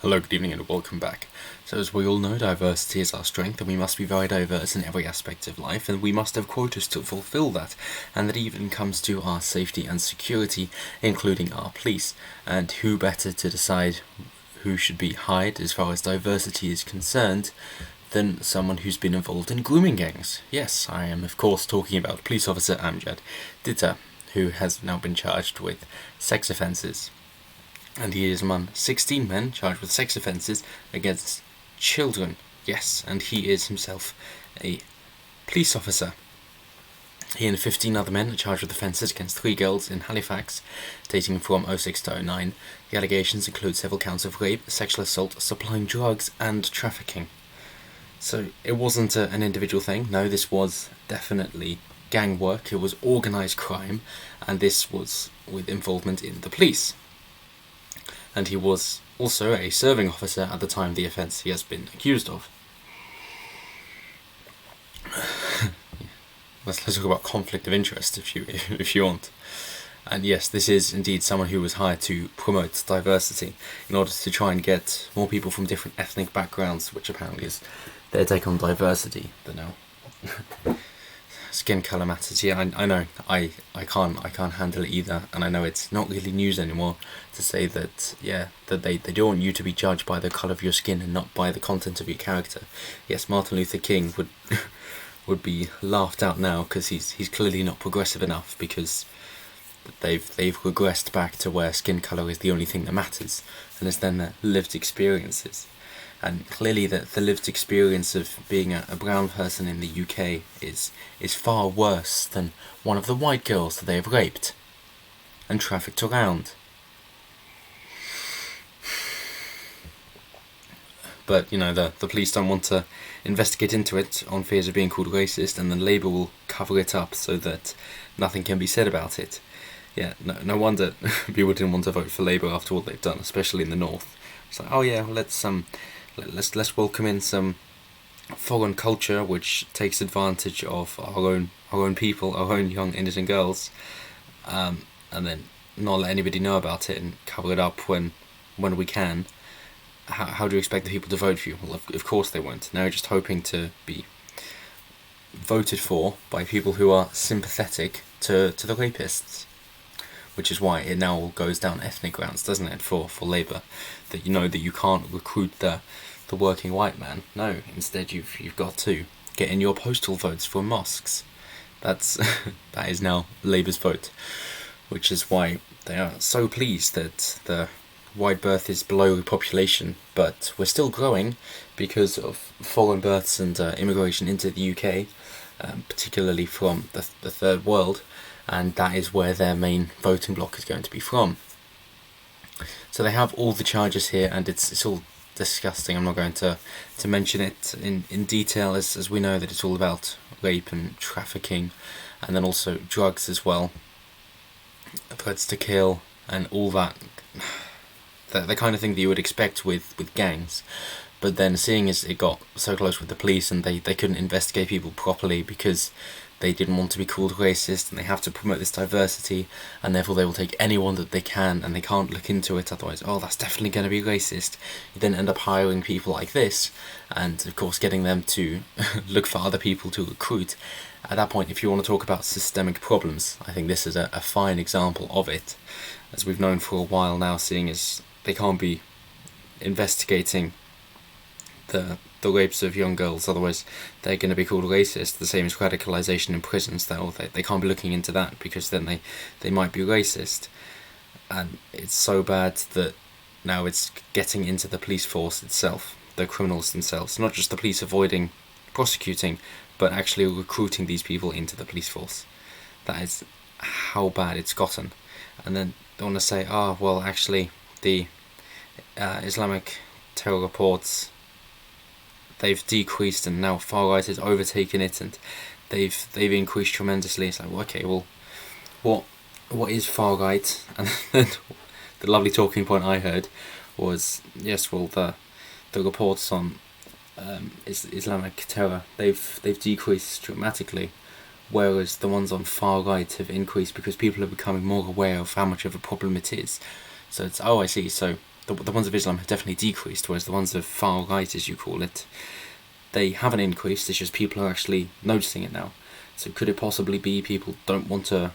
Hello, good evening, and welcome back. So, as we all know, diversity is our strength, and we must be very diverse in every aspect of life, and we must have quotas to fulfill that. And that even comes to our safety and security, including our police. And who better to decide who should be hired as far as diversity is concerned than someone who's been involved in grooming gangs? Yes, I am, of course, talking about police officer Amjad Ditta, who has now been charged with sex offences. And he is among 16 men charged with sex offences against children. Yes, and he is himself a police officer. He and 15 other men are charged with offences against 3 girls in Halifax, dating from 06 to 09. The allegations include several counts of rape, sexual assault, supplying drugs, and trafficking. So it wasn't an individual thing. No, this was definitely gang work. It was organised crime, and this was with involvement in the police. And he was also a serving officer at the time of the offence he has been accused of. Let's talk about conflict of interest if you want. And yes, this is indeed someone who was hired to promote diversity in order to try and get more people from different ethnic backgrounds, which apparently is their take on diversity. But no. Skin colour matters. Yeah, I know. I can't handle it either, and I know it's not really news anymore to say that they don't want you to be judged by the colour of your skin and not by the content of your character. Yes, Martin Luther King would would be laughed out now because he's clearly not progressive enough, because they've regressed back to where skin colour is the only thing that matters, and it's then their lived experiences. And clearly the lived experience of being a brown person in the UK is far worse than one of the white girls that they have raped and trafficked around. But, the police don't want to investigate into it on fears of being called racist, and then Labour will cover it up so that nothing can be said about it. Yeah, no wonder people didn't want to vote for Labour after what they've done, especially in the north. It's like, oh yeah, let's welcome in some foreign culture which takes advantage of our own people, our own young innocent girls, and then not let anybody know about it and cover it up when we can. How do you expect the people to vote for you? Well, of course they won't. Now you're just hoping to be voted for by people who are sympathetic to the rapists, which is why it now all goes down ethnic grounds, doesn't it, for Labour, that that you can't recruit the working white man. No, instead you've got to get in your postal votes for mosques. That is now Labour's vote, which is why they are so pleased that the white birth is below population, but we're still growing because of foreign births and immigration into the UK, particularly from the third world, and that is where their main voting bloc is going to be from. So they have all the charges here, and it's all disgusting. I'm not going to mention it in detail, as we know that it's all about rape and trafficking, and then also drugs as well, threats to kill, and all that. The kind of thing that you would expect with gangs. But then seeing as it got so close with the police and they couldn't investigate people properly because they didn't want to be called racist, and they have to promote this diversity, and therefore they will take anyone that they can, and they can't look into it otherwise. Oh, that's definitely going to be racist. You then end up hiring people like this, and of course getting them to look for other people to recruit. At that point, if you want to talk about systemic problems, I think this is a fine example of it, as we've known for a while now, seeing as they can't be investigating the rapes of young girls, otherwise they're going to be called racist, the same as radicalisation in prisons. They can't be looking into that because then they might be racist. And it's so bad that now it's getting into the police force itself, the criminals themselves, not just the police avoiding prosecuting, but actually recruiting these people into the police force. That is how bad it's gotten. And then they want to say, well, actually the Islamic terror reports, they've decreased, and now far right has overtaken it, and they've increased tremendously. It's like, well, okay, well, what is far right? And then the lovely talking point I heard was, yes, well, the reports on Islamic terror, they've decreased dramatically, whereas the ones on far right have increased because people are becoming more aware of how much of a problem it is. So it's, I see, so the ones of Islam have definitely decreased, whereas the ones of far right, as you call it, they haven't increased. It's just people are actually noticing it now. So could it possibly be people don't want to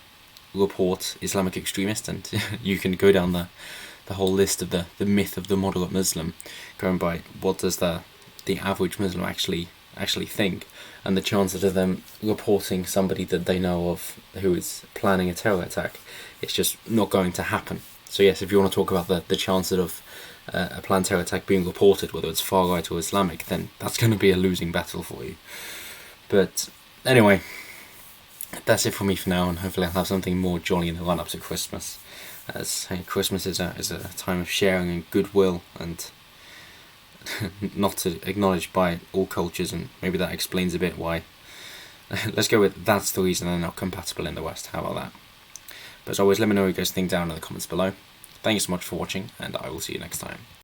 report Islamic extremists? And you can go down the whole list of the myth of the moderate Muslim, going by what does the average Muslim actually think, and the chances of them reporting somebody that they know of who is planning a terror attack, it's just not going to happen. So yes, if you want to talk about the chances of a planned terror attack being reported, whether it's far right or Islamic, then that's going to be a losing battle for you. But anyway, that's it for me for now, and hopefully I'll have something more jolly in the run-up to Christmas, as Christmas is a time of sharing and goodwill, and not acknowledged by all cultures, and maybe that explains a bit why. Let's go with that's the reason they're not compatible in the West. How about that? But as always, let me know what you guys think down in the comments below. Thank you so much for watching, and I will see you next time.